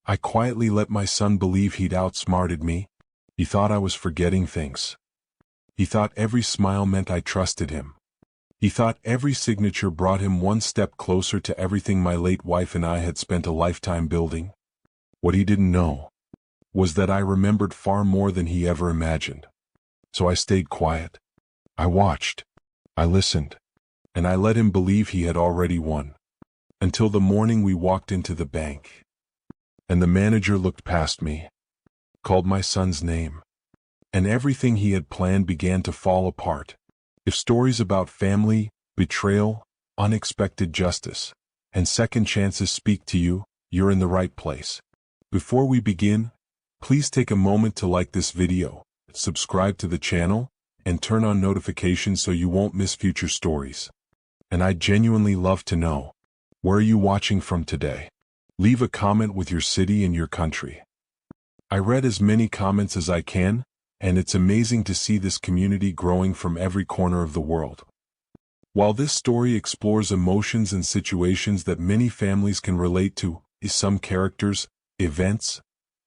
I quietly let my son believe he'd outsmarted me. He thought I was forgetting things. He thought every smile meant I trusted him. He thought every signature brought him one step closer to everything my late wife and I had spent a lifetime building. What he didn't know was that I remembered far more than he ever imagined. So I stayed quiet. I watched. I listened. And I let him believe he had already won. Until the morning we walked into the bank. And the manager looked past me, called my son's name, and everything he had planned began to fall apart. If stories about family, betrayal, unexpected justice, and second chances speak to you, you're in the right place. Before we begin, please take a moment to like this video, subscribe to the channel, and turn on notifications so you won't miss future stories. And I'd genuinely love to know, where are you watching from today? Leave a comment with your city and your country. I read as many comments as I can, and it's amazing to see this community growing from every corner of the world. While this story explores emotions and situations that many families can relate to, some characters, events,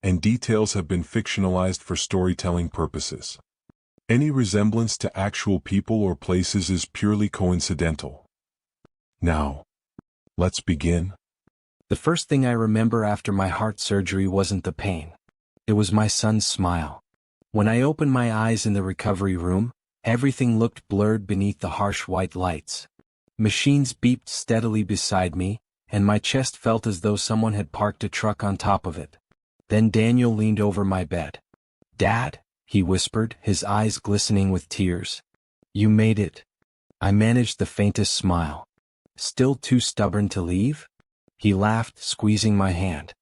and details have been fictionalized for storytelling purposes. Any resemblance to actual people or places is purely coincidental. Now, let's begin. The first thing I remember after my heart surgery wasn't the pain. It was my son's smile. When I opened my eyes in the recovery room, everything looked blurred beneath the harsh white lights. Machines beeped steadily beside me, and my chest felt as though someone had parked a truck on top of it. Then Daniel leaned over my bed. "Dad," he whispered, his eyes glistening with tears. "You made it." I managed the faintest smile. "Still too stubborn to leave?" He laughed, squeezing my hand.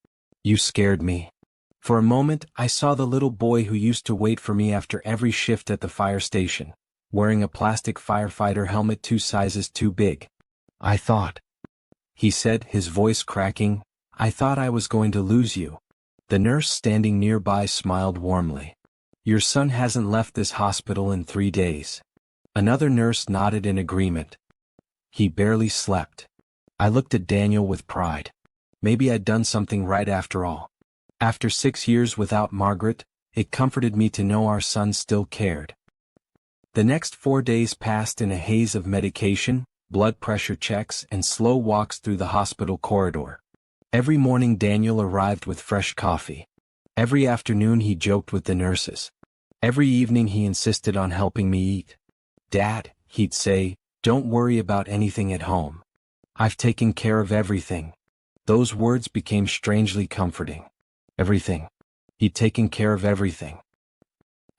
"You scared me." For a moment, I saw the little boy who used to wait for me after every shift at the fire station, wearing a plastic firefighter helmet 2 sizes too big. "I thought," he said, his voice cracking, "I thought I was going to lose you." The nurse standing nearby smiled warmly. "Your son hasn't left this hospital in 3 days." Another nurse nodded in agreement. "He barely slept." I looked at Daniel with pride. Maybe I'd done something right after all. After 6 years without Margaret, it comforted me to know our son still cared. The next 4 days passed in a haze of medication, blood pressure checks, and slow walks through the hospital corridor. Every morning Daniel arrived with fresh coffee. Every afternoon he joked with the nurses. Every evening he insisted on helping me eat. "Dad," he'd say, "don't worry about anything at home. I've taken care of everything." Those words became strangely comforting. Everything. He'd taken care of everything.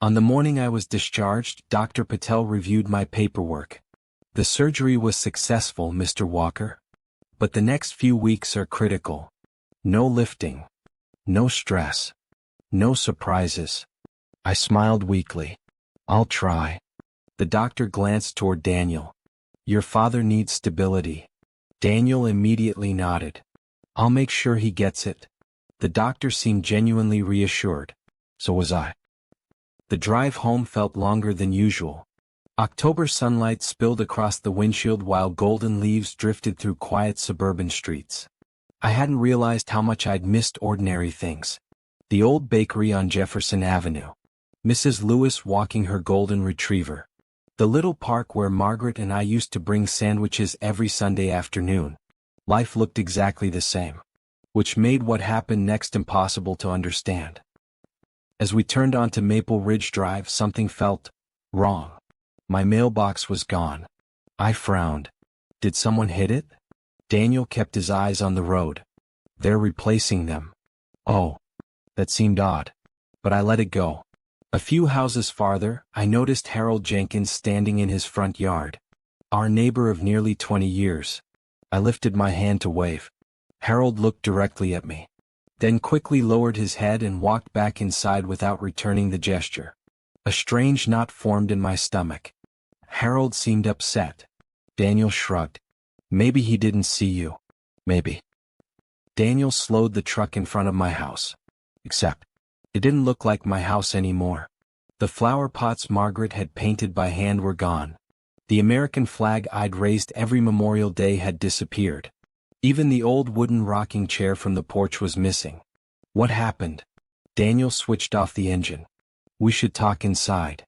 On the morning I was discharged, Dr. Patel reviewed my paperwork. "The surgery was successful, Mr. Walker. But the next few weeks are critical. No lifting. No stress. No surprises." I smiled weakly. "I'll try." The doctor glanced toward Daniel. "Your father needs stability." Daniel immediately nodded. "I'll make sure he gets it." The doctor seemed genuinely reassured. So was I. The drive home felt longer than usual. October sunlight spilled across the windshield while golden leaves drifted through quiet suburban streets. I hadn't realized how much I'd missed ordinary things. The old bakery on Jefferson Avenue. Mrs. Lewis walking her golden retriever. The little park where Margaret and I used to bring sandwiches every Sunday afternoon. Life looked exactly the same, which made what happened next impossible to understand. As we turned onto Maple Ridge Drive, something felt wrong. My mailbox was gone. I frowned. Did someone hit it? Daniel kept his eyes on the road. "They're replacing them." Oh, that seemed odd. But I let it go. A few houses farther, I noticed Harold Jenkins standing in his front yard. Our neighbor of nearly 20 years. I lifted my hand to wave. Harold looked directly at me, then quickly lowered his head and walked back inside without returning the gesture. A strange knot formed in my stomach. Harold seemed upset. Daniel shrugged. "Maybe he didn't see you." "Maybe." Daniel slowed the truck in front of my house. Except, it didn't look like my house anymore. The flower pots Margaret had painted by hand were gone. The American flag I'd raised every Memorial Day had disappeared. Even the old wooden rocking chair from the porch was missing. What happened? Daniel switched off the engine. We should talk inside.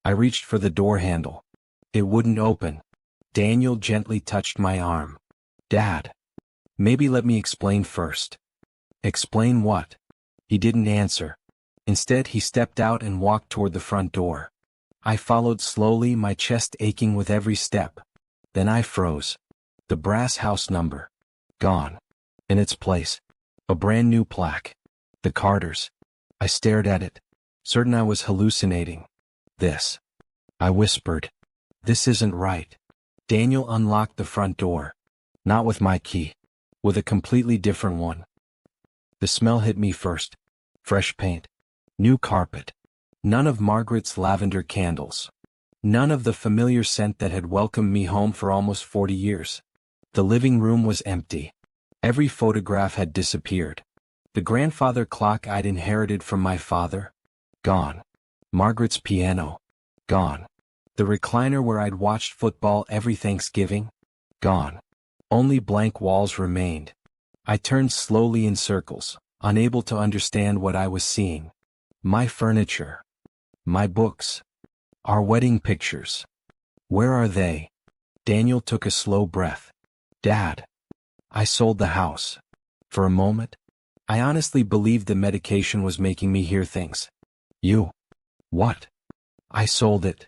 I reached for the door handle. It wouldn't open. Daniel gently touched my arm. Dad. Maybe let me explain first. Explain what? He didn't answer. Instead, he stepped out and walked toward the front door. I followed slowly, my chest aching with every step. Then I froze. The brass house number. Gone. In its place. A brand new plaque. The Carters. I stared at it, certain I was hallucinating. This. I whispered. This isn't right. Daniel unlocked the front door. Not with my key. With a completely different one. The smell hit me first. Fresh paint. New carpet. None of Margaret's lavender candles. None of the familiar scent that had welcomed me home for almost 40 years. The living room was empty. Every photograph had disappeared. The grandfather clock I'd inherited from my father? Gone. Margaret's piano? Gone. The recliner where I'd watched football every Thanksgiving? Gone. Only blank walls remained. I turned slowly in circles, unable to understand what I was seeing. My furniture. My books. Our wedding pictures. Where are they? Daniel took a slow breath. Dad. I sold the house. For a moment, I honestly believed the medication was making me hear things. You. What? I sold it.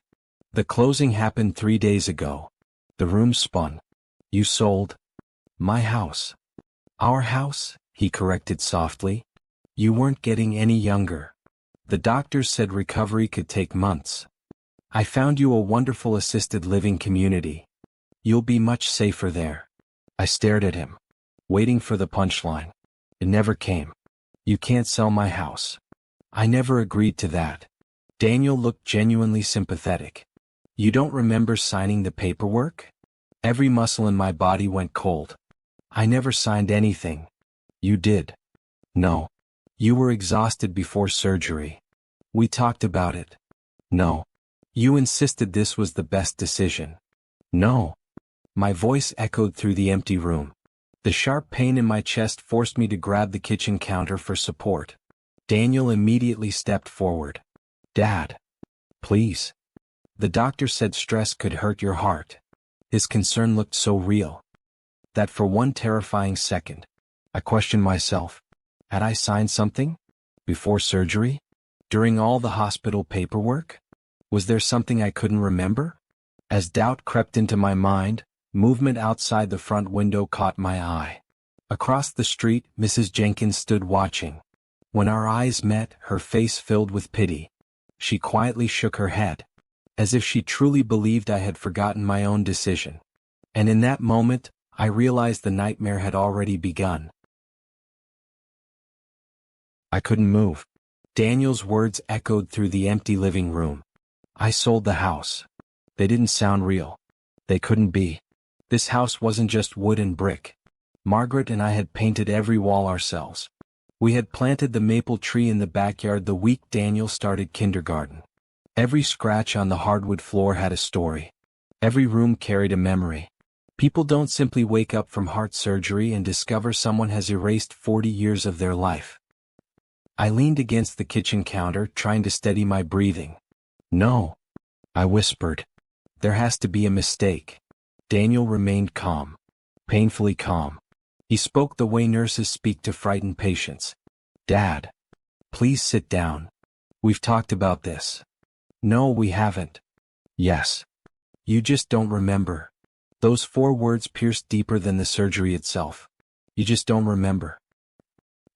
The closing happened 3 days ago. The room spun. You sold my house. Our house, he corrected softly. You weren't getting any younger. The doctors said recovery could take months. I found you a wonderful assisted living community. You'll be much safer there. I stared at him, waiting for the punchline. It never came. You can't sell my house. I never agreed to that. Daniel looked genuinely sympathetic. You don't remember signing the paperwork? Every muscle in my body went cold. I never signed anything. You did. No. You were exhausted before surgery. We talked about it. No. You insisted this was the best decision. No. My voice echoed through the empty room. The sharp pain in my chest forced me to grab the kitchen counter for support. Daniel immediately stepped forward. Dad. Please. The doctor said stress could hurt your heart. His concern looked so real that for one terrifying second, I questioned myself. Had I signed something? Before surgery? During all the hospital paperwork? Was there something I couldn't remember? As doubt crept into my mind, movement outside the front window caught my eye. Across the street, Mrs. Jenkins stood watching. When our eyes met, her face filled with pity. She quietly shook her head, as if she truly believed I had forgotten my own decision. And in that moment, I realized the nightmare had already begun. I couldn't move. Daniel's words echoed through the empty living room. I sold the house. They didn't sound real. They couldn't be. This house wasn't just wood and brick. Margaret and I had painted every wall ourselves. We had planted the maple tree in the backyard the week Daniel started kindergarten. Every scratch on the hardwood floor had a story. Every room carried a memory. People don't simply wake up from heart surgery and discover someone has erased 40 years of their life. I leaned against the kitchen counter, trying to steady my breathing. No. I whispered. There has to be a mistake. Daniel remained calm. Painfully calm. He spoke the way nurses speak to frightened patients. Dad. Please sit down. We've talked about this. No, we haven't. Yes. You just don't remember. Those 4 words pierced deeper than the surgery itself. You just don't remember.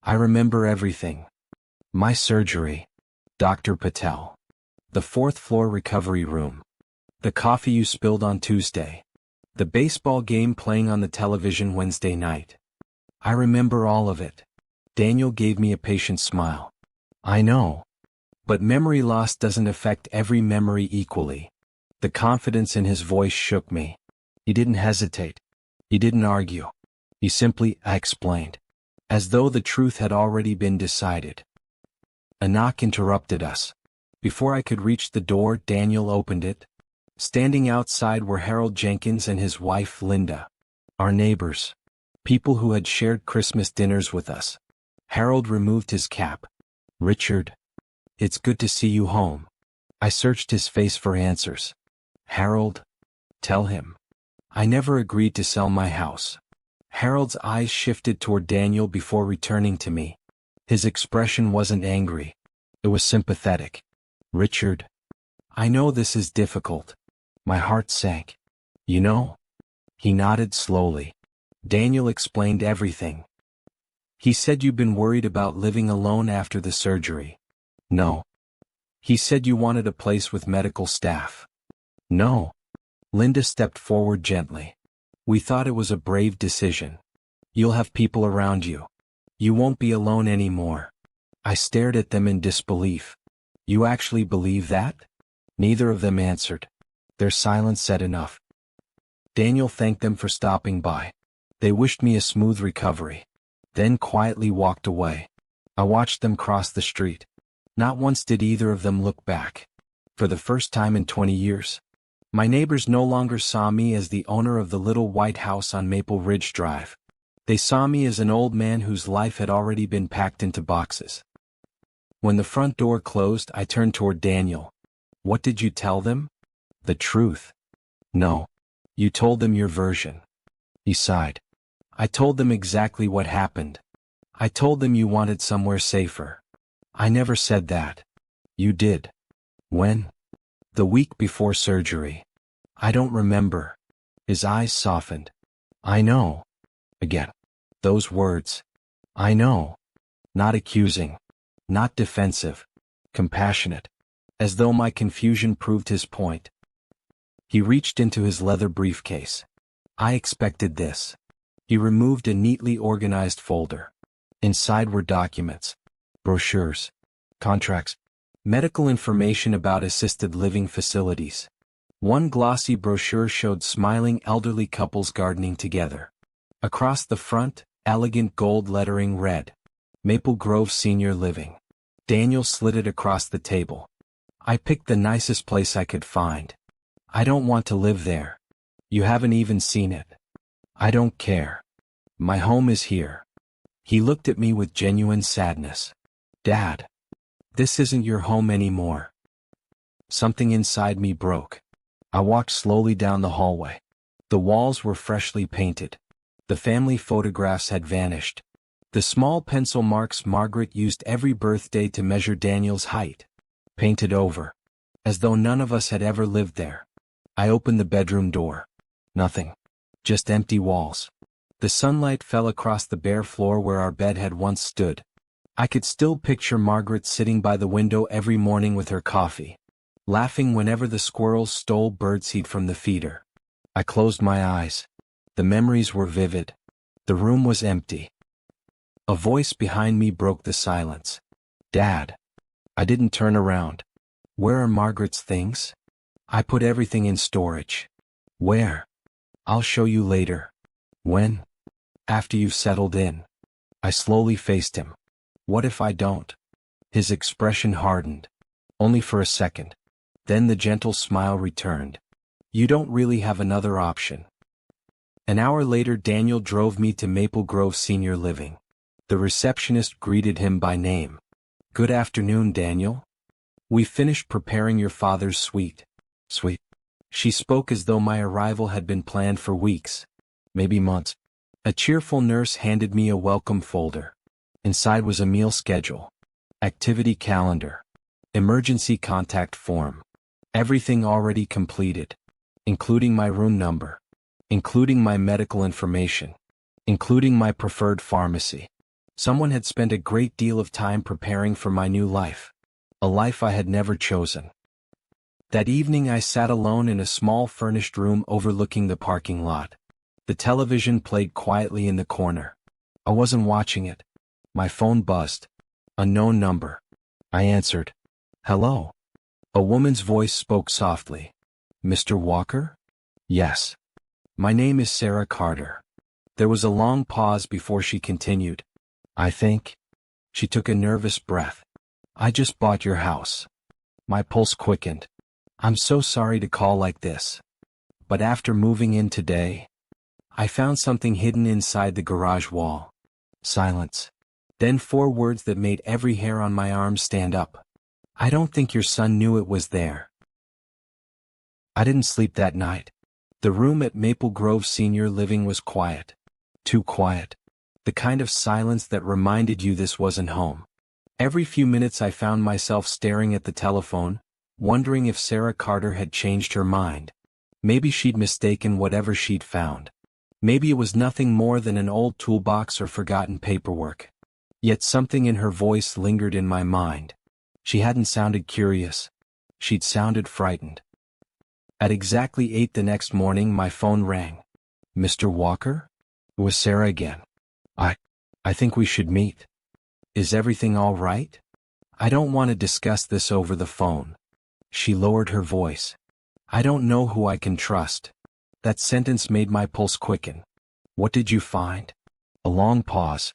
I remember everything. My surgery. Dr. Patel. The 4th floor recovery room. The coffee you spilled on Tuesday. The baseball game playing on the television Wednesday night. I remember all of it. Daniel gave me a patient smile. I know. But memory loss doesn't affect every memory equally. The confidence in his voice shook me. He didn't hesitate. He didn't argue. He simply explained. As though the truth had already been decided. A knock interrupted us. Before I could reach the door, Daniel opened it. Standing outside were Harold Jenkins and his wife Linda. Our neighbors. People who had shared Christmas dinners with us. Harold removed his cap. Richard, it's good to see you home. I searched his face for answers. Harold, tell him. I never agreed to sell my house. Harold's eyes shifted toward Daniel before returning to me. His expression wasn't angry. It was sympathetic. Richard, I know this is difficult. My heart sank. You know? He nodded slowly. Daniel explained everything. He said you've been worried about living alone after the surgery. No. He said you wanted a place with medical staff. No. Linda stepped forward gently. We thought it was a brave decision. You'll have people around you. You won't be alone anymore. I stared at them in disbelief. You actually believe that? Neither of them answered. Their silence said enough. Daniel thanked them for stopping by. They wished me a smooth recovery. Then quietly walked away. I watched them cross the street. Not once did either of them look back. For the first time in 20 years. My neighbors no longer saw me as the owner of the little white house on Maple Ridge Drive. They saw me as an old man whose life had already been packed into boxes. When the front door closed, I turned toward Daniel. What did you tell them? The truth. No. You told them your version. He sighed. I told them exactly what happened. I told them you wanted somewhere safer. I never said that. You did. When? The week before surgery. I don't remember. His eyes softened. I know. Again. Those words. I know. Not accusing. Not defensive. Compassionate. As though my confusion proved his point. He reached into his leather briefcase. I expected this. He removed a neatly organized folder. Inside were documents. Brochures. Contracts. Medical information about assisted living facilities. One glossy brochure showed smiling elderly couples gardening together. Across the front, elegant gold lettering read, Maple Grove Senior Living. Daniel slid it across the table. I picked the nicest place I could find. I don't want to live there. You haven't even seen it. I don't care. My home is here. He looked at me with genuine sadness. Dad. This isn't your home anymore. Something inside me broke. I walked slowly down the hallway. The walls were freshly painted. The family photographs had vanished. The small pencil marks Margaret used every birthday to measure Daniel's height. Painted over. As though none of us had ever lived there. I opened the bedroom door. Nothing. Just empty walls. The sunlight fell across the bare floor where our bed had once stood. I could still picture Margaret sitting by the window every morning with her coffee, laughing whenever the squirrels stole birdseed from the feeder. I closed my eyes. The memories were vivid. The room was empty. A voice behind me broke the silence. Dad. I didn't turn around. Where are Margaret's things? I put everything in storage. Where? I'll show you later. When? After you've settled in. I slowly faced him. What if I don't? His expression hardened. Only for a second. Then the gentle smile returned. You don't really have another option. An hour later, Daniel drove me to Maple Grove Senior Living. The receptionist greeted him by name. Good afternoon, Daniel. We finished preparing your father's suite. Sweet. She spoke as though my arrival had been planned for weeks, maybe months. A cheerful nurse handed me a welcome folder. Inside was a meal schedule, activity calendar, emergency contact form. Everything already completed, including my room number, including my medical information, including my preferred pharmacy. Someone had spent a great deal of time preparing for my new life, a life I had never chosen. That evening I sat alone in a small furnished room overlooking the parking lot. The television played quietly in the corner. I wasn't watching it. My phone buzzed. Unknown number. I answered. Hello. A woman's voice spoke softly. Mr. Walker? Yes. My name is Sarah Carter. There was a long pause before she continued. I think. She took a nervous breath. I just bought your house. My pulse quickened. I'm so sorry to call like this. But after moving in today, I found something hidden inside the garage wall. Silence. Then 4 words that made every hair on my arm stand up. I don't think your son knew it was there. I didn't sleep that night. The room at Maple Grove Senior Living was quiet. Too quiet. The kind of silence that reminded you this wasn't home. Every few minutes I found myself staring at the telephone, wondering if Sarah Carter had changed her mind. Maybe she'd mistaken whatever she'd found. Maybe it was nothing more than an old toolbox or forgotten paperwork. Yet something in her voice lingered in my mind. She hadn't sounded curious. She'd sounded frightened. At exactly 8 the next morning my phone rang. Mr. Walker? It was Sarah again. I think we should meet. Is everything all right? I don't want to discuss this over the phone. She lowered her voice. I don't know who I can trust. That sentence made my pulse quicken. What did you find? A long pause.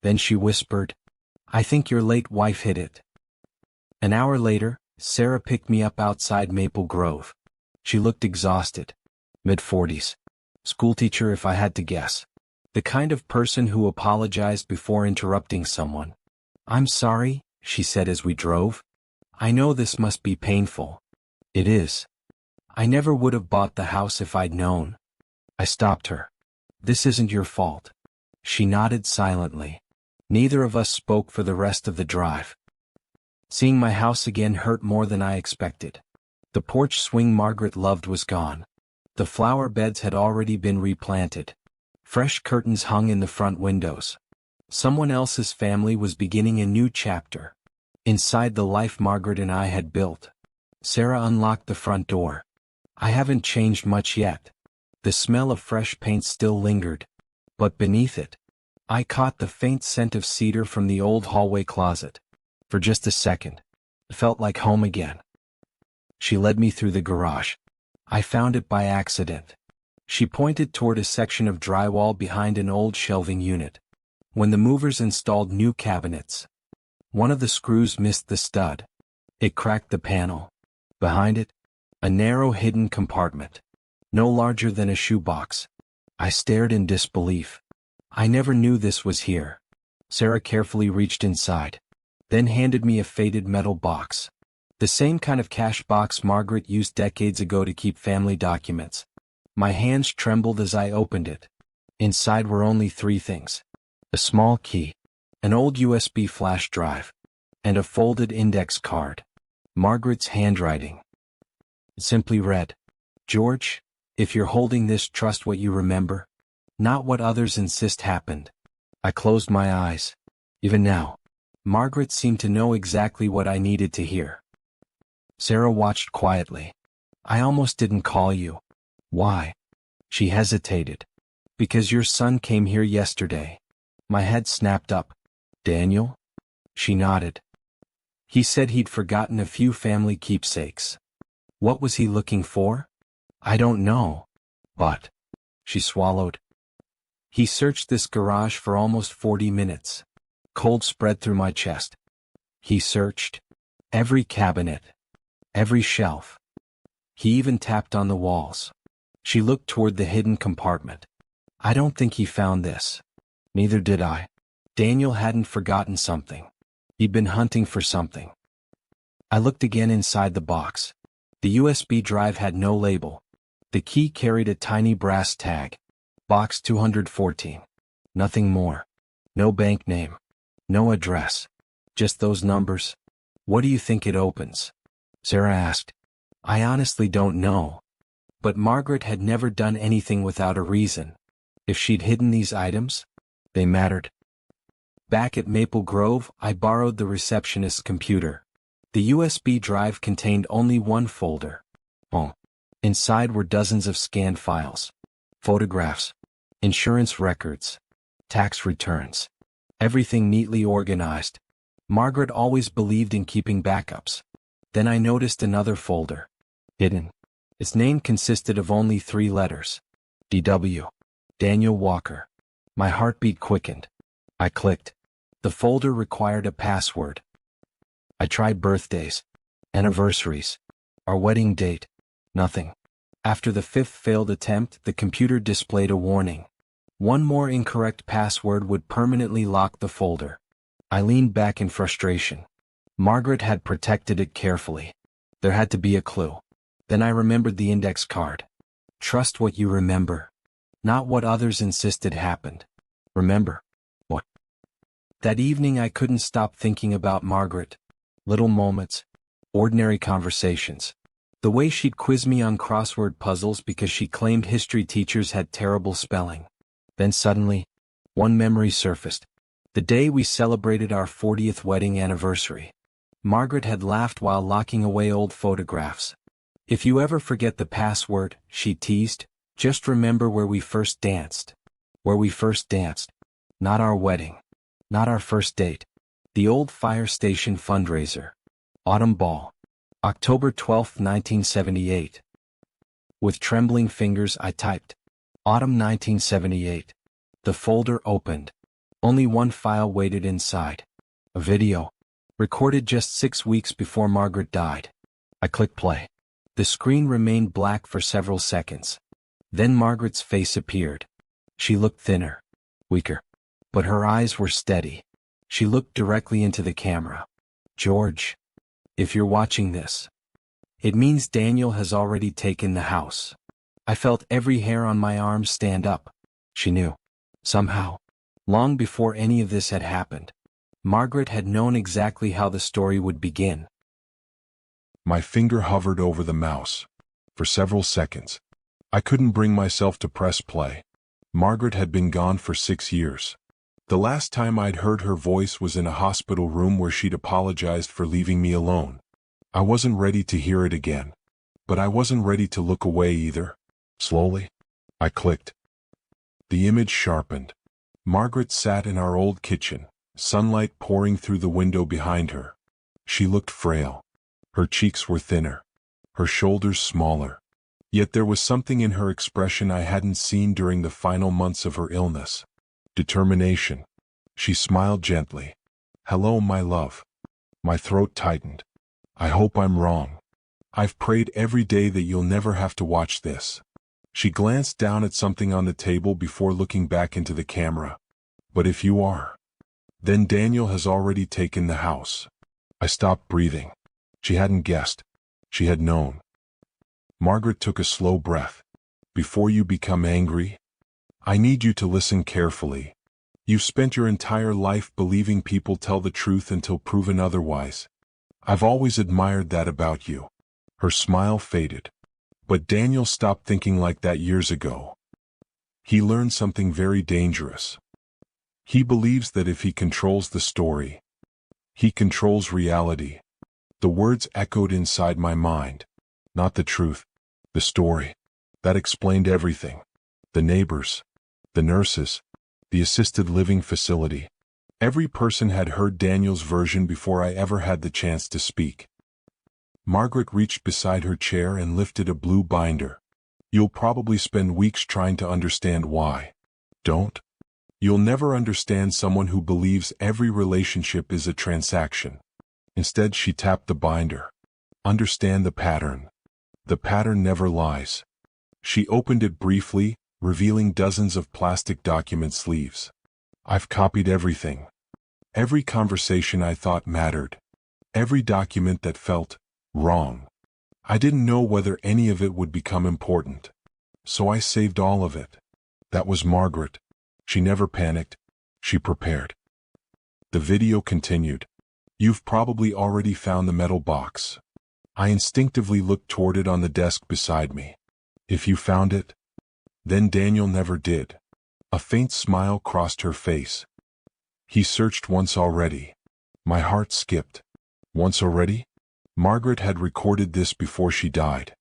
Then she whispered, I think your late wife hid it. An hour later, Sarah picked me up outside Maple Grove. She looked exhausted. Mid-40s. Schoolteacher if I had to guess. The kind of person who apologized before interrupting someone. I'm sorry, she said as we drove. I know this must be painful. It is. I never would have bought the house if I'd known. I stopped her. This isn't your fault. She nodded silently. Neither of us spoke for the rest of the drive. Seeing my house again hurt more than I expected. The porch swing Margaret loved was gone. The flower beds had already been replanted. Fresh curtains hung in the front windows. Someone else's family was beginning a new chapter. Inside the life Margaret and I had built. Sarah unlocked the front door. I haven't changed much yet. The smell of fresh paint still lingered. But beneath it, I caught the faint scent of cedar from the old hallway closet. For just a second, it felt like home again. She led me through the garage. I found it by accident. She pointed toward a section of drywall behind an old shelving unit. When the movers installed new cabinets, one of the screws missed the stud. It cracked the panel. Behind it, a narrow hidden compartment, no larger than a shoebox. I stared in disbelief. I never knew this was here. Sarah carefully reached inside, then handed me a faded metal box. The same kind of cash box Margaret used decades ago to keep family documents. My hands trembled as I opened it. Inside were only 3 things. A small key, an old USB flash drive, and a folded index card. Margaret's handwriting. It simply read, George, if you're holding this, trust what you remember, not what others insist happened. I closed my eyes. Even now, Margaret seemed to know exactly what I needed to hear. Sarah watched quietly. I almost didn't call you. Why? She hesitated. Because your son came here yesterday. My head snapped up. Daniel? She nodded. He said he'd forgotten a few family keepsakes. What was he looking for? I don't know. But, she swallowed. He searched this garage for almost 40 minutes. Cold spread through my chest. He searched every cabinet, every shelf. He even tapped on the walls. She looked toward the hidden compartment. I don't think he found this. Neither did I. Daniel hadn't forgotten something. He'd been hunting for something. I looked again inside the box. The USB drive had no label. The key carried a tiny brass tag. Box 214. Nothing more. No bank name. No address. Just those numbers. What do you think it opens? Sarah asked. I honestly don't know. But Margaret had never done anything without a reason. If she'd hidden these items, they mattered. Back at Maple Grove, I borrowed the receptionist's computer. The USB drive contained only one folder. Inside were dozens of scanned files. Photographs. Insurance records. Tax returns. Everything neatly organized. Margaret always believed in keeping backups. Then I noticed another folder. Hidden. Its name consisted of only 3 letters. DW. Daniel Walker. My heartbeat quickened. I clicked. The folder required a password. I tried birthdays, anniversaries, our wedding date. Nothing. After the 5th failed attempt, the computer displayed a warning. One more incorrect password would permanently lock the folder. I leaned back in frustration. Margaret had protected it carefully. There had to be a clue. Then I remembered the index card. Trust what you remember. Not what others insisted happened. Remember. What? That evening I couldn't stop thinking about Margaret. Little moments. Ordinary conversations. The way she'd quiz me on crossword puzzles because she claimed history teachers had terrible spelling. Then suddenly, one memory surfaced. The day we celebrated our 40th wedding anniversary. Margaret had laughed while locking away old photographs. If you ever forget the password, she teased, just remember where we first danced. Where we first danced. Not our wedding. Not our first date. The old fire station fundraiser. Autumn ball. October 12, 1978. With trembling fingers I typed. Autumn 1978. The folder opened. Only one file waited inside. A video. Recorded just 6 weeks before Margaret died. I clicked play. The screen remained black for several seconds. Then Margaret's face appeared. She looked thinner. Weaker. But her eyes were steady. She looked directly into the camera. George. If you're watching this. It means Daniel has already taken the house. I felt every hair on my arm stand up. She knew. Somehow. Long before any of this had happened. Margaret had known exactly how the story would begin. My finger hovered over the mouse. For several seconds. I couldn't bring myself to press play. Margaret had been gone for 6 years. The last time I'd heard her voice was in a hospital room where she'd apologized for leaving me alone. I wasn't ready to hear it again. But I wasn't ready to look away either. Slowly, I clicked. The image sharpened. Margaret sat in our old kitchen, sunlight pouring through the window behind her. She looked frail. Her cheeks were thinner. Her shoulders smaller. Yet there was something in her expression I hadn't seen during the final months of her illness. Determination. She smiled gently. Hello, my love. My throat tightened. I hope I'm wrong. I've prayed every day that you'll never have to watch this. She glanced down at something on the table before looking back into the camera. But if you are, then Daniel has already taken the house. I stopped breathing. She hadn't guessed. She had known. Margaret took a slow breath. Before you become angry, I need you to listen carefully. You've spent your entire life believing people tell the truth until proven otherwise. I've always admired that about you. Her smile faded. But Daniel stopped thinking like that years ago. He learned something very dangerous. He believes that if he controls the story, he controls reality. The words echoed inside my mind. Not the truth. The story. That explained everything. The neighbors. The nurses. The assisted living facility. Every person had heard Daniel's version before I ever had the chance to speak. Margaret reached beside her chair and lifted a blue binder. You'll probably spend weeks trying to understand why. Don't. You'll never understand someone who believes every relationship is a transaction. Instead, she tapped the binder. Understand the pattern. The pattern never lies. She opened it briefly, revealing dozens of plastic document sleeves. I've copied everything. Every conversation I thought mattered. Every document that felt wrong. I didn't know whether any of it would become important. So I saved all of it. That was Margaret. She never panicked. She prepared. The video continued. You've probably already found the metal box. I instinctively looked toward it on the desk beside me. If you found it? Then Daniel never did. A faint smile crossed her face. He searched once already. My heart skipped. Once already? Margaret had recorded this before she died.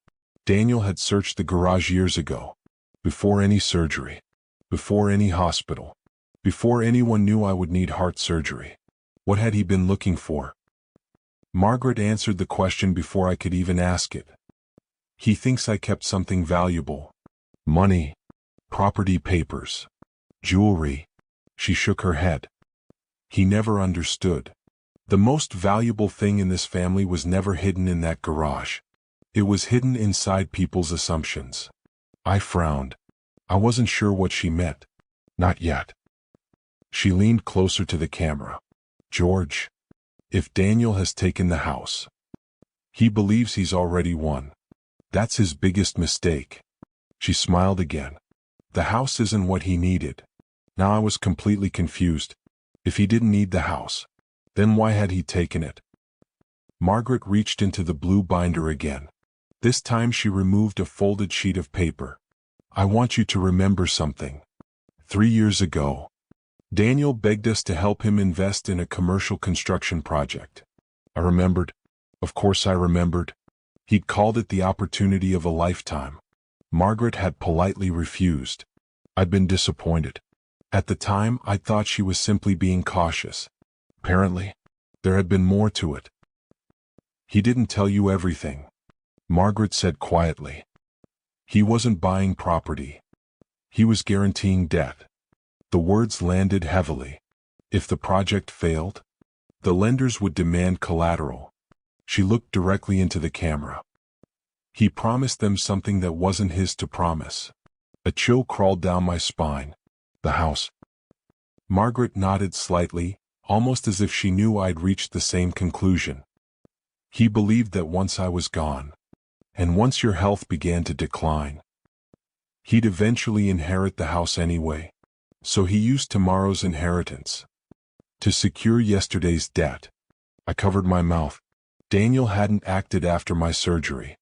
Daniel had searched the garage years ago. Before any surgery. Before any hospital. Before anyone knew I would need heart surgery. What had he been looking for? Margaret answered the question before I could even ask it. He thinks I kept something valuable. Money. Property papers. Jewelry. She shook her head. He never understood. The most valuable thing in this family was never hidden in that garage. It was hidden inside people's assumptions. I frowned. I wasn't sure what she meant. Not yet. She leaned closer to the camera. George. If Daniel has taken the house, he believes he's already won. That's his biggest mistake. She smiled again. The house isn't what he needed. Now I was completely confused. If he didn't need the house, then why had he taken it? Margaret reached into the blue binder again. This time she removed a folded sheet of paper. I want you to remember something. 3 years ago, Daniel begged us to help him invest in a commercial construction project. I remembered. Of course I remembered. He'd called it the opportunity of a lifetime. Margaret had politely refused. I'd been disappointed. At the time, I thought she was simply being cautious. Apparently, there had been more to it. He didn't tell you everything, Margaret said quietly. He wasn't buying property. He was guaranteeing debt. The words landed heavily. If the project failed, the lenders would demand collateral. She looked directly into the camera. He promised them something that wasn't his to promise. A chill crawled down my spine. The house. Margaret nodded slightly, almost as if she knew I'd reached the same conclusion. He believed that once I was gone, and once your health began to decline, he'd eventually inherit the house anyway. So he used tomorrow's inheritance to secure yesterday's debt. I covered my mouth. Daniel hadn't acted after my surgery.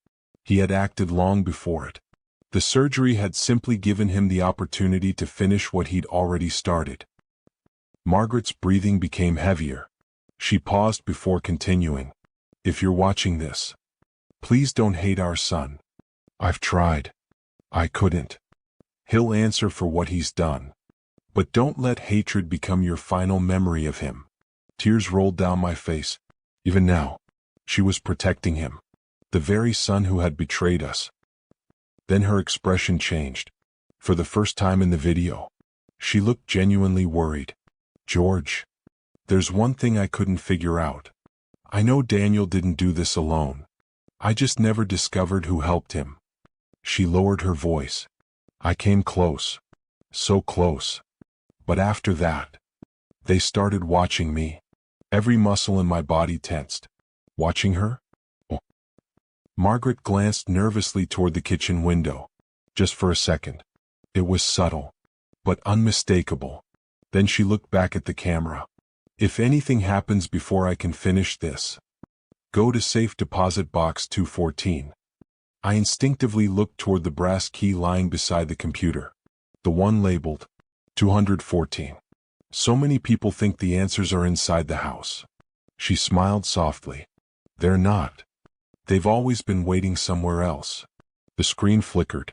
He had acted long before it. The surgery had simply given him the opportunity to finish what he'd already started. Margaret's breathing became heavier. She paused before continuing. If you're watching this, please don't hate our son. I've tried. I couldn't. He'll answer for what he's done. But don't let hatred become your final memory of him. Tears rolled down my face. Even now, she was protecting him. The very son who had betrayed us. Then her expression changed. For the first time in the video, she looked genuinely worried. George, there's one thing I couldn't figure out. I know Daniel didn't do this alone. I just never discovered who helped him. She lowered her voice. I came close. So close. But after that, they started watching me. Every muscle in my body tensed. Watching her? Oh. Margaret glanced nervously toward the kitchen window. Just for a second. It was subtle, but unmistakable. Then she looked back at the camera. If anything happens before I can finish this, go to safe deposit box 214. I instinctively looked toward the brass key lying beside the computer. The one labeled 214. So many people think the answers are inside the house. She smiled softly. They're not. They've always been waiting somewhere else. The screen flickered.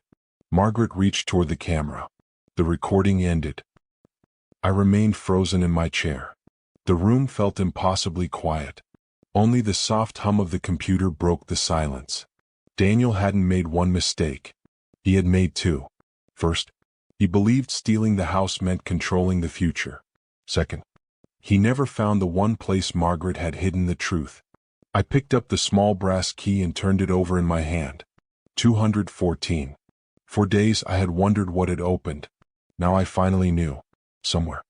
Margaret reached toward the camera. The recording ended. I remained frozen in my chair. The room felt impossibly quiet. Only the soft hum of the computer broke the silence. Daniel hadn't made one mistake. He had made two. First, he believed stealing the house meant controlling the future. Second, he never found the one place Margaret had hidden the truth. I picked up the small brass key and turned it over in my hand. 214. For days I had wondered what had opened. Now I finally knew. Somewhere.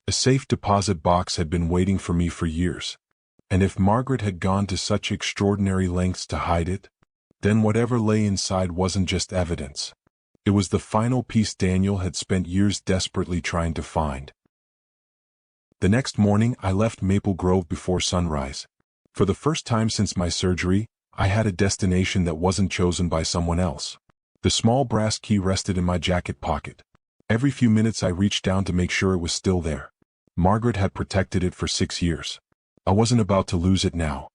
A safe deposit box had been waiting for me for years. And if Margaret had gone to such extraordinary lengths to hide it, then whatever lay inside wasn't just evidence. It was the final piece Daniel had spent years desperately trying to find. The next morning I left Maple Grove before sunrise. For the first time since my surgery, I had a destination that wasn't chosen by someone else. The small brass key rested in my jacket pocket. Every few minutes I reached down to make sure it was still there. Margaret had protected it for 6 years. I wasn't about to lose it now.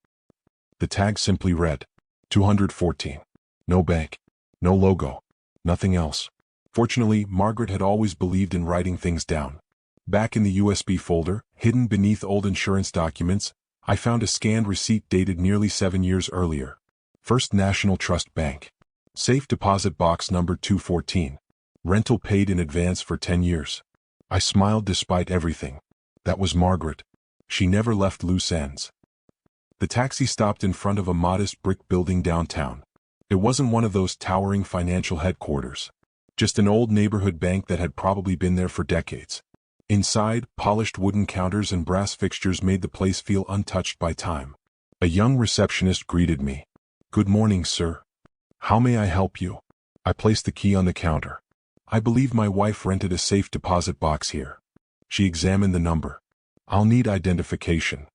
The tag simply read, 214. No bank. No logo. Nothing else. Fortunately, Margaret had always believed in writing things down. Back in the USB folder, hidden beneath old insurance documents, I found a scanned receipt dated nearly 7 years earlier. First National Trust Bank. Safe deposit box number 214. Rental paid in advance for 10 years. I smiled despite everything. That was Margaret. She never left loose ends. The taxi stopped in front of a modest brick building downtown. It wasn't one of those towering financial headquarters. Just an old neighborhood bank that had probably been there for decades. Inside, polished wooden counters and brass fixtures made the place feel untouched by time. A young receptionist greeted me. "Good morning, sir. How may I help you?" I placed the key on the counter. "I believe my wife rented a safe deposit box here." She examined the number. "I'll need identification."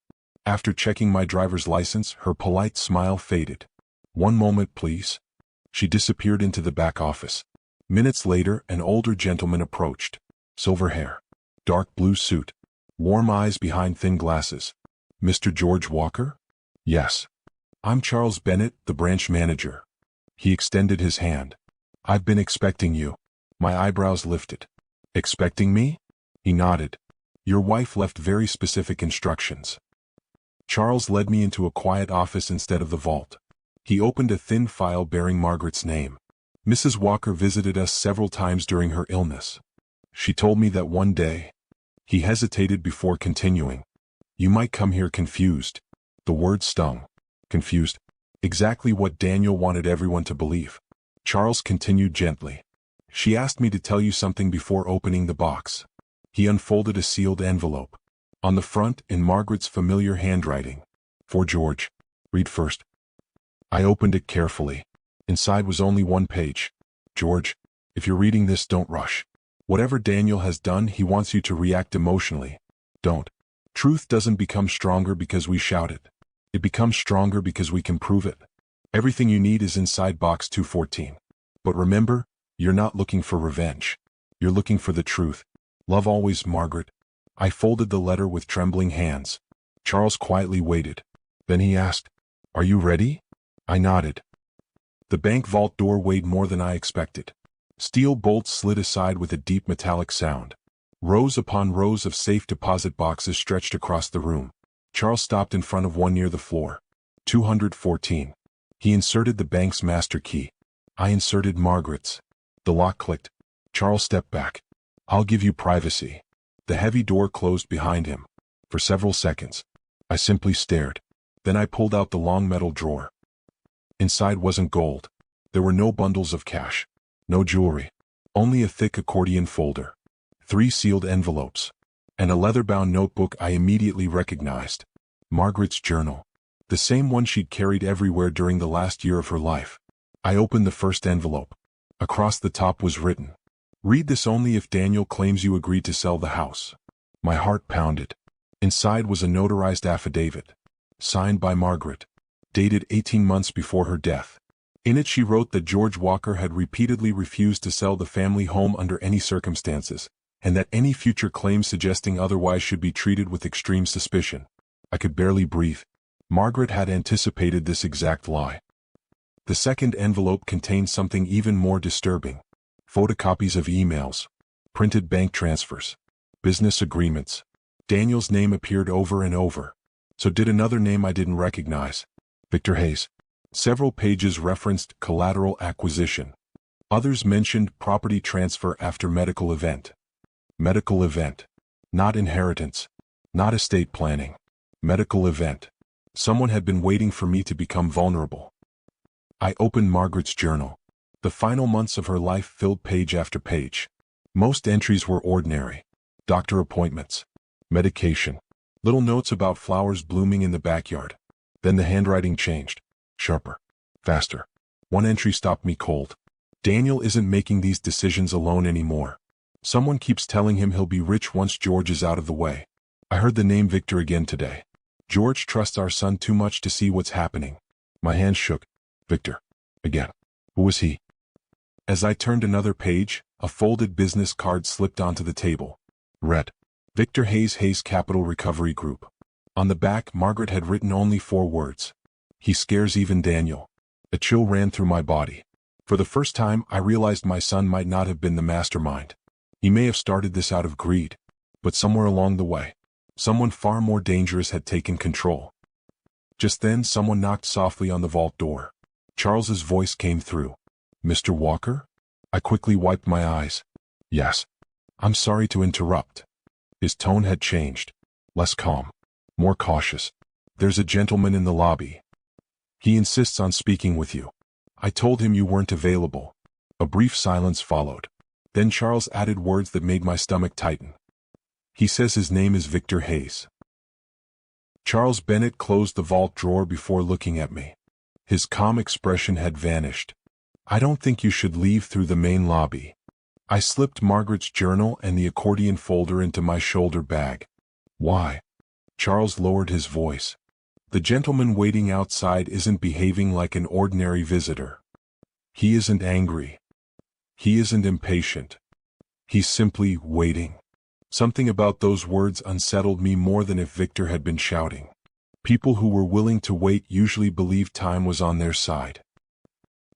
After checking my driver's license, her polite smile faded. "One moment, please." She disappeared into the back office. Minutes later, an older gentleman approached. Silver hair. Dark blue suit. Warm eyes behind thin glasses. "Mr. George Walker?" "Yes. I'm Charles Bennett, the branch manager." He extended his hand. "I've been expecting you." My eyebrows lifted. "Expecting me?" He nodded. "Your wife left very specific instructions." Charles led me into a quiet office instead of the vault. He opened a thin file bearing Margaret's name. "Mrs. Walker visited us several times during her illness. She told me that one day—" He hesitated before continuing. "You might come here confused." The word stung. Confused. Exactly what Daniel wanted everyone to believe. Charles continued gently. "She asked me to tell you something before opening the box." He unfolded a sealed envelope. On the front, in Margaret's familiar handwriting. "For George. Read first." I opened it carefully. Inside was only one page. "George, if you're reading this, don't rush. Whatever Daniel has done, he wants you to react emotionally. Don't. Truth doesn't become stronger because we shout it. It becomes stronger because we can prove it. Everything you need is inside box 214. But remember, you're not looking for revenge. You're looking for the truth. Love always, Margaret." I folded the letter with trembling hands. Charles quietly waited. Then he asked, "Are you ready?" I nodded. The bank vault door weighed more than I expected. Steel bolts slid aside with a deep metallic sound. Rows upon rows of safe deposit boxes stretched across the room. Charles stopped in front of one near the floor. 214. He inserted the bank's master key. I inserted Margaret's. The lock clicked. Charles stepped back. "I'll give you privacy." The heavy door closed behind him. For several seconds, I simply stared. Then I pulled out the long metal drawer. Inside wasn't gold. There were no bundles of cash. No jewelry. Only a thick accordion folder. 3 sealed envelopes. And a leather-bound notebook I immediately recognized. Margaret's journal. The same one she'd carried everywhere during the last year of her life. I opened the first envelope. Across the top was written, "Read this only if Daniel claims you agreed to sell the house." My heart pounded. Inside was a notarized affidavit. Signed by Margaret. Dated 18 months before her death. In it she wrote that George Walker had repeatedly refused to sell the family home under any circumstances, and that any future claims suggesting otherwise should be treated with extreme suspicion. I could barely breathe. Margaret had anticipated this exact lie. The second envelope contained something even more disturbing. Photocopies of emails. Printed bank transfers. Business agreements. Daniel's name appeared over and over. So did another name I didn't recognize. Victor Hayes. Several pages referenced collateral acquisition. Others mentioned property transfer after medical event. Medical event. Not inheritance. Not estate planning. Medical event. Someone had been waiting for me to become vulnerable. I opened Margaret's journal. The final months of her life filled page after page. Most entries were ordinary. Doctor appointments. Medication. Little notes about flowers blooming in the backyard. Then the handwriting changed. Sharper. Faster. One entry stopped me cold. Daniel isn't making these decisions alone anymore. Someone keeps telling him he'll be rich once George is out of the way. I heard the name Victor again today. George trusts our son too much to see what's happening. My hands shook. Victor. Again. Who was he? As I turned another page, a folded business card slipped onto the table. Read. Victor Hayes, Hayes Capital Recovery Group. On the back, Margaret had written only 4 words. He scares even Daniel. A chill ran through my body. For the first time, I realized my son might not have been the mastermind. He may have started this out of greed. But somewhere along the way, someone far more dangerous had taken control. Just then, someone knocked softly on the vault door. Charles's voice came through. "Mr. Walker?" I quickly wiped my eyes. "Yes. I'm sorry to interrupt." His tone had changed. Less calm. More cautious. "There's a gentleman in the lobby. He insists on speaking with you." I told him you weren't available. A brief silence followed. Then Charles added words that made my stomach tighten. He says his name is Victor Hayes. Charles Bennett closed the vault drawer before looking at me. His calm expression had vanished. I don't think you should leave through the main lobby. I slipped Margaret's journal and the accordion folder into my shoulder bag. Why? Charles lowered his voice. The gentleman waiting outside isn't behaving like an ordinary visitor. He isn't angry. He isn't impatient. He's simply waiting. Something about those words unsettled me more than if Victor had been shouting. People who were willing to wait usually believed time was on their side.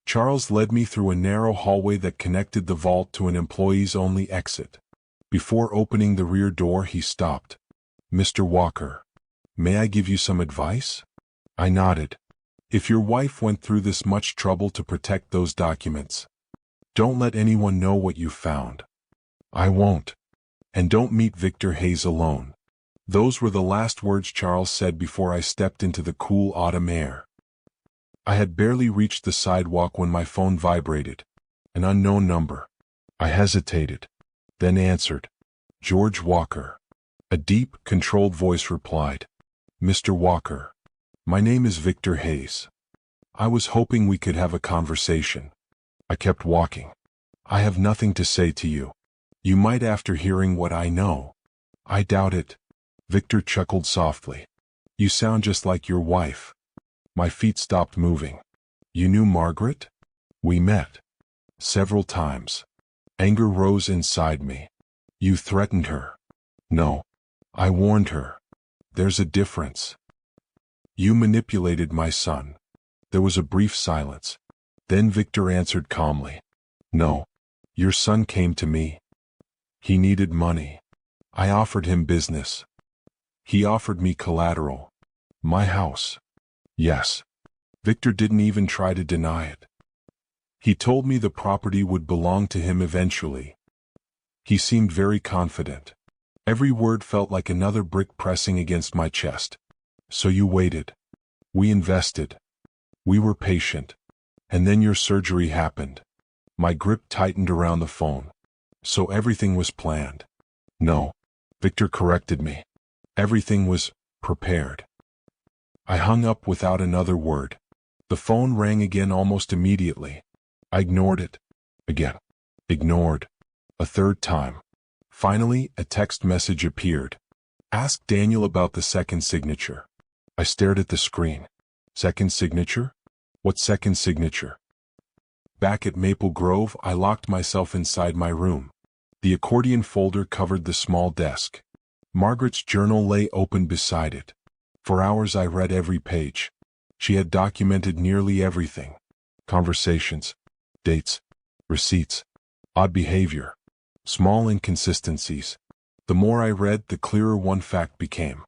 Charles led me through a narrow hallway that connected the vault to an employees-only exit. Before opening the rear door, he stopped. "Mr. Walker, may I give you some advice?" I nodded. "If your wife went through this much trouble to protect those documents, don't let anyone know what you found." "I won't. And don't meet Victor Hayes alone." Those were the last words Charles said before I stepped into the cool autumn air. I had barely reached the sidewalk when my phone vibrated. An unknown number. I hesitated, then answered. "George Walker." A deep, controlled voice replied. "Mr. Walker, my name is Victor Hayes. I was hoping we could have a conversation." I kept walking. "I have nothing to say to you. You might after hearing what I know." "I doubt it." Victor chuckled softly. "You sound just like your wife." My feet stopped moving. "You knew Margaret?" "We met. Several times." Anger rose inside me. "You threatened her." "No. I warned her." "There's a difference." "You manipulated my son." There was a brief silence. Then Victor answered calmly. "No. Your son came to me. He needed money. I offered him business. He offered me collateral. My house." "Yes." Victor didn't even try to deny it. "He told me the property would belong to him eventually." He seemed very confident. Every word felt like another brick pressing against my chest. "So you waited. We invested. We were patient. And then your surgery happened." My grip tightened around the phone. "So everything was planned." "No." Victor corrected me. "Everything was prepared." I hung up without another word. The phone rang again almost immediately. I ignored it. Again. Ignored. A third time. Finally, a text message appeared. "Ask Daniel about the second signature." I stared at the screen. Second signature? What second signature? Back at Maple Grove, I locked myself inside my room. The accordion folder covered the small desk. Margaret's journal lay open beside it. For hours I read every page. She had documented nearly everything. Conversations, dates, receipts, odd behavior, small inconsistencies. The more I read, the clearer one fact became.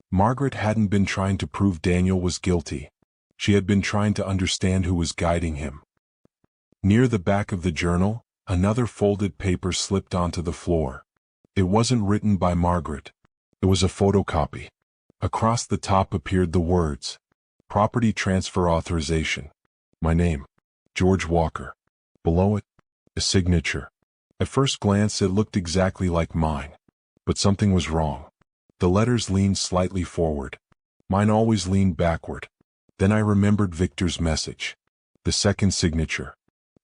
Margaret hadn't been trying to prove Daniel was guilty. She had been trying to understand who was guiding him. Near the back of the journal, another folded paper slipped onto the floor. It wasn't written by Margaret. It was a photocopy. Across the top appeared the words, "Property Transfer Authorization." My name, George Walker. Below it, a signature. At first glance it looked exactly like mine. But something was wrong. The letters leaned slightly forward. Mine always leaned backward. Then I remembered Victor's message. The second signature.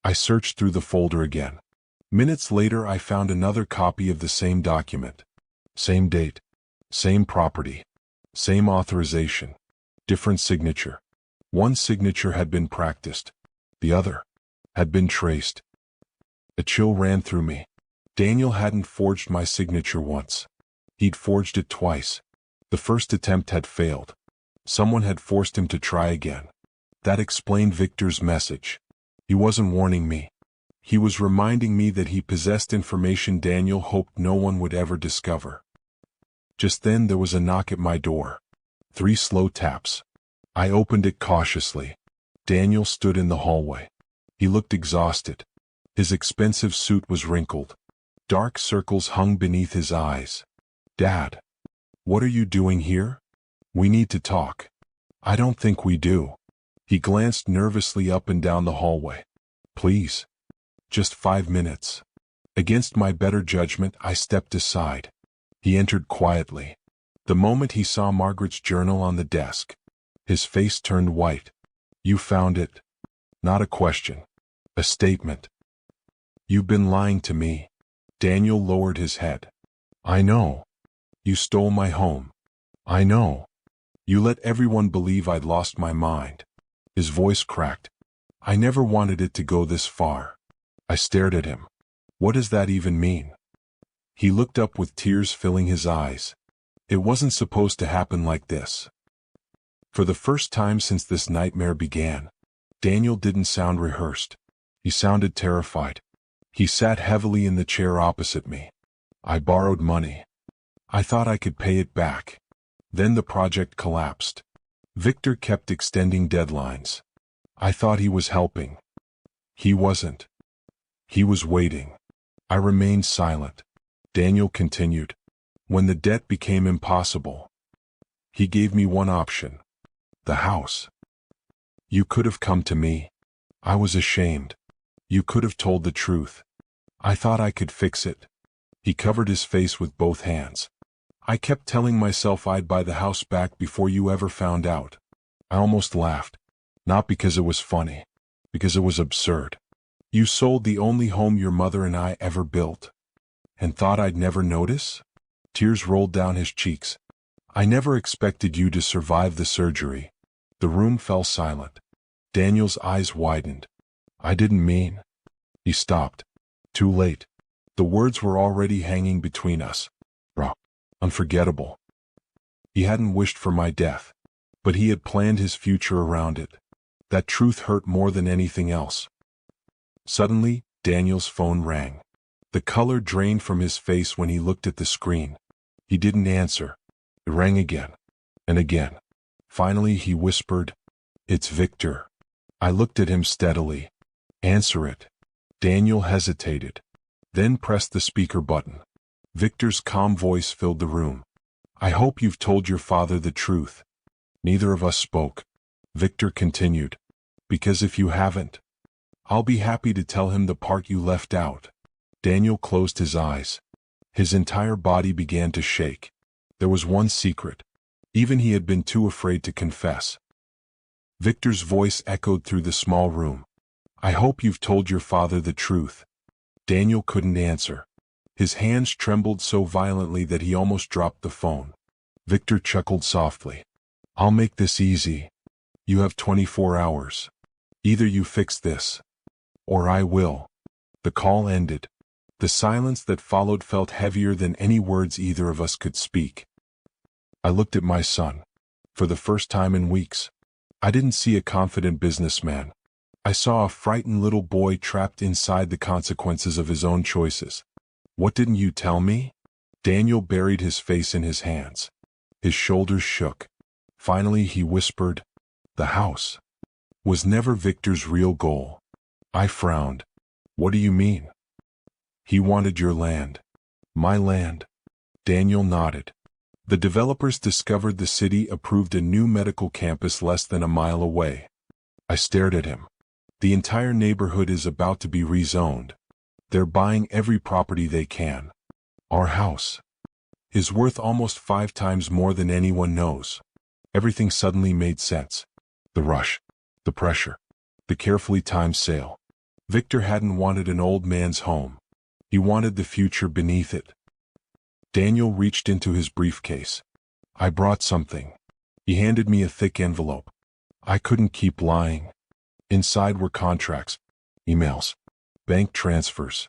I searched through the folder again. Minutes later I found another copy of the same document. Same date. Same property. Same authorization. Different signature. One signature had been practiced. The other had been traced. A chill ran through me. Daniel hadn't forged my signature once. He'd forged it twice. The first attempt had failed. Someone had forced him to try again. That explained Victor's message. He wasn't warning me. He was reminding me that he possessed information Daniel hoped no one would ever discover. Just then there was a knock at my door. 3 slow taps. I opened it cautiously. Daniel stood in the hallway. He looked exhausted. His expensive suit was wrinkled. Dark circles hung beneath his eyes. "Dad, what are you doing here? We need to talk." "I don't think we do." He glanced nervously up and down the hallway. "Please. Just 5 minutes." Against my better judgment, I stepped aside. He entered quietly. The moment he saw Margaret's journal on the desk, his face turned white. "You found it?" "Not a question. A statement." "You've been lying to me." Daniel lowered his head. "I know. You stole my home. I know. You let everyone believe I'd lost my mind." His voice cracked. "I never wanted it to go this far." I stared at him. "What does that even mean?" He looked up with tears filling his eyes. "It wasn't supposed to happen like this." For the first time since this nightmare began, Daniel didn't sound rehearsed. He sounded terrified. He sat heavily in the chair opposite me. "I borrowed money. I thought I could pay it back. Then the project collapsed. Victor kept extending deadlines. I thought he was helping. He wasn't. He was waiting." I remained silent. Daniel continued. "When the debt became impossible, he gave me one option. The house. You could have come to me. I was ashamed. You could have told the truth. I thought I could fix it." He covered his face with both hands. "I kept telling myself I'd buy the house back before you ever found out." I almost laughed. Not because it was funny, because it was absurd. "You sold the only home your mother and I ever built, and thought I'd never notice?" Tears rolled down his cheeks. "I never expected you to survive the surgery." The room fell silent. Daniel's eyes widened. "I didn't mean." He stopped. Too late. The words were already hanging between us. Raw. Unforgettable. He hadn't wished for my death, but he had planned his future around it. That truth hurt more than anything else. Suddenly, Daniel's phone rang. The color drained from his face when he looked at the screen. He didn't answer. It rang again. And again. Finally he whispered, "It's Victor." I looked at him steadily. "Answer it." Daniel hesitated, then pressed the speaker button. Victor's calm voice filled the room. "I hope you've told your father the truth." Neither of us spoke. Victor continued, "Because if you haven't, I'll be happy to tell him the part you left out." Daniel closed his eyes. His entire body began to shake. There was one secret. Even he had been too afraid to confess. Victor's voice echoed through the small room. "I hope you've told your father the truth." Daniel couldn't answer. His hands trembled so violently that he almost dropped the phone. Victor chuckled softly. "I'll make this easy. You have 24 hours. Either you fix this, or I will." The call ended. The silence that followed felt heavier than any words either of us could speak. I looked at my son. For the first time in weeks, I didn't see a confident businessman. I saw a frightened little boy trapped inside the consequences of his own choices. "What didn't you tell me?" Daniel buried his face in his hands. His shoulders shook. Finally he whispered, "The house was never Victor's real goal." I frowned. "What do you mean?" "He wanted your land." "My land?" Daniel nodded. "The developers discovered the city approved a new medical campus less than a mile away." I stared at him. "The entire neighborhood is about to be rezoned. They're buying every property they can. Our house is worth almost 5 times more than anyone knows." Everything suddenly made sense. The rush, the pressure, the carefully timed sale. Victor hadn't wanted an old man's home. He wanted the future beneath it. Daniel reached into his briefcase. "I brought something." He handed me a thick envelope. I couldn't keep lying. Inside were contracts, emails, bank transfers.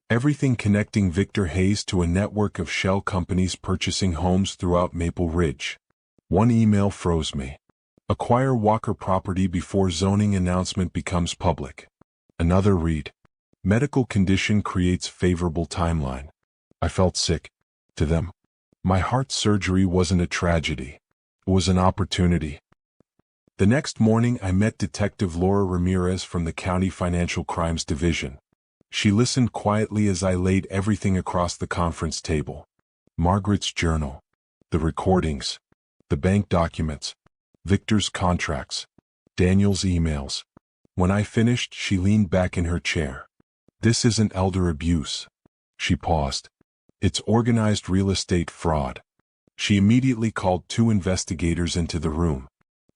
Everything connecting Victor Hayes to a network of shell companies purchasing homes throughout Maple Ridge. One email froze me. "Acquire Walker property before zoning announcement becomes public." Another read. "Medical condition creates favorable timeline." I felt sick. To them, my heart surgery wasn't a tragedy. It was an opportunity. The next morning I met Detective Laura Ramirez from the County Financial Crimes Division. She listened quietly as I laid everything across the conference table. Margaret's journal, the recordings, the bank documents, Victor's contracts, Daniel's emails. When I finished, she leaned back in her chair. "This isn't elder abuse." She paused. It's organized real estate fraud. She immediately called 2 investigators into the room.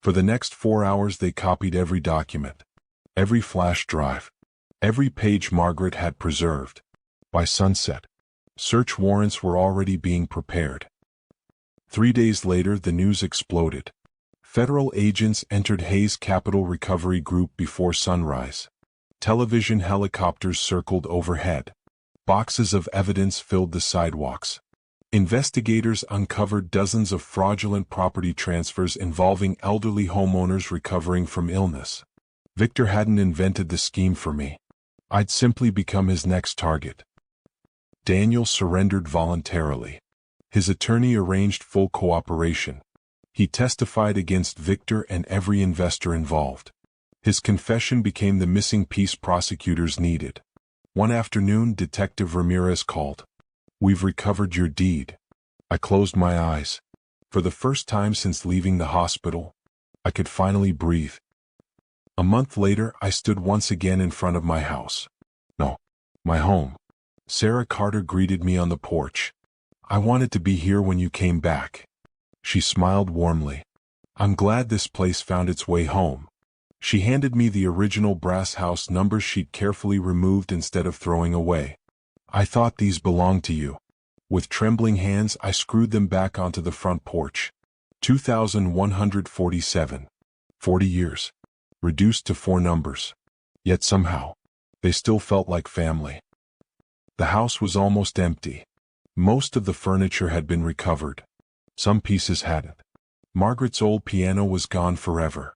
For the next 4 hours they copied every document, every flash drive, every page Margaret had preserved. By sunset, search warrants were already being prepared. 3 days later, the news exploded. Federal agents entered Hayes Capital Recovery Group before sunrise. Television helicopters circled overhead. Boxes of evidence filled the sidewalks. Investigators uncovered dozens of fraudulent property transfers involving elderly homeowners recovering from illness. Victor hadn't invented the scheme for me. I'd simply become his next target. Daniel surrendered voluntarily. His attorney arranged full cooperation. He testified against Victor and every investor involved. His confession became the missing piece prosecutors needed. One afternoon, Detective Ramirez called. "We've recovered your deed." I closed my eyes. For the first time since leaving the hospital, I could finally breathe. A month later, I stood once again in front of my house. No, my home. Sarah Carter greeted me on the porch. "I wanted to be here when you came back." She smiled warmly. "I'm glad this place found its way home." She handed me the original brass house numbers she'd carefully removed instead of throwing away. "I thought these belonged to you." With trembling hands, I screwed them back onto the front porch. 2,147. 40 years. Reduced to 4 numbers. Yet somehow, they still felt like family. The house was almost empty. Most of the furniture had been recovered. Some pieces hadn't. Margaret's old piano was gone forever.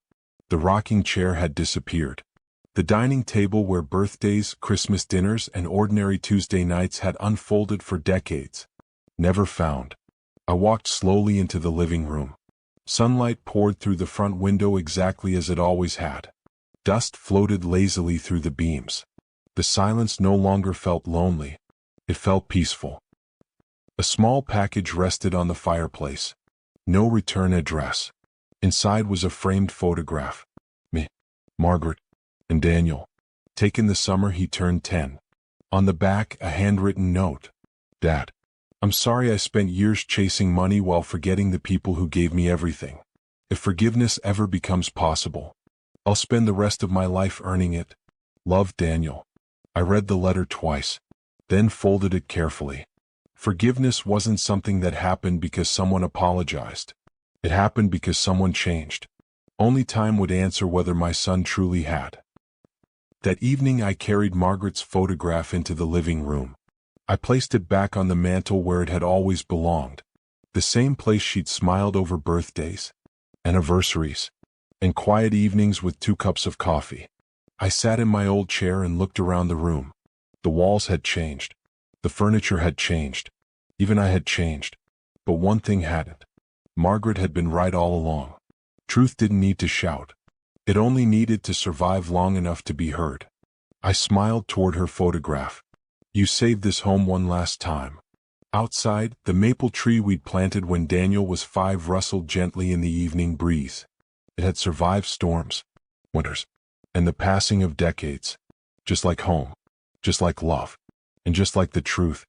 The rocking chair had disappeared. The dining table where birthdays, Christmas dinners, and ordinary Tuesday nights had unfolded for decades. Never found. I walked slowly into the living room. Sunlight poured through the front window exactly as it always had. Dust floated lazily through the beams. The silence no longer felt lonely. It felt peaceful. A small package rested on the fireplace. No return address. Inside was a framed photograph. Me, Margaret, and Daniel. Taken the summer he turned 10. On the back, a handwritten note. "Dad, I'm sorry I spent years chasing money while forgetting the people who gave me everything. If forgiveness ever becomes possible, I'll spend the rest of my life earning it. Love, Daniel." I read the letter twice, then folded it carefully. Forgiveness wasn't something that happened because someone apologized. It happened because someone changed. Only time would answer whether my son truly had. That evening I carried Margaret's photograph into the living room. I placed it back on the mantel where it had always belonged. The same place she'd smiled over birthdays, anniversaries, and quiet evenings with 2 cups of coffee. I sat in my old chair and looked around the room. The walls had changed. The furniture had changed. Even I had changed. But one thing hadn't. Margaret had been right all along. Truth didn't need to shout. It only needed to survive long enough to be heard. I smiled toward her photograph. "You saved this home one last time." Outside, the maple tree we'd planted when Daniel was 5 rustled gently in the evening breeze. It had survived storms, winters, and the passing of decades. Just like home, just like love, and just like the truth.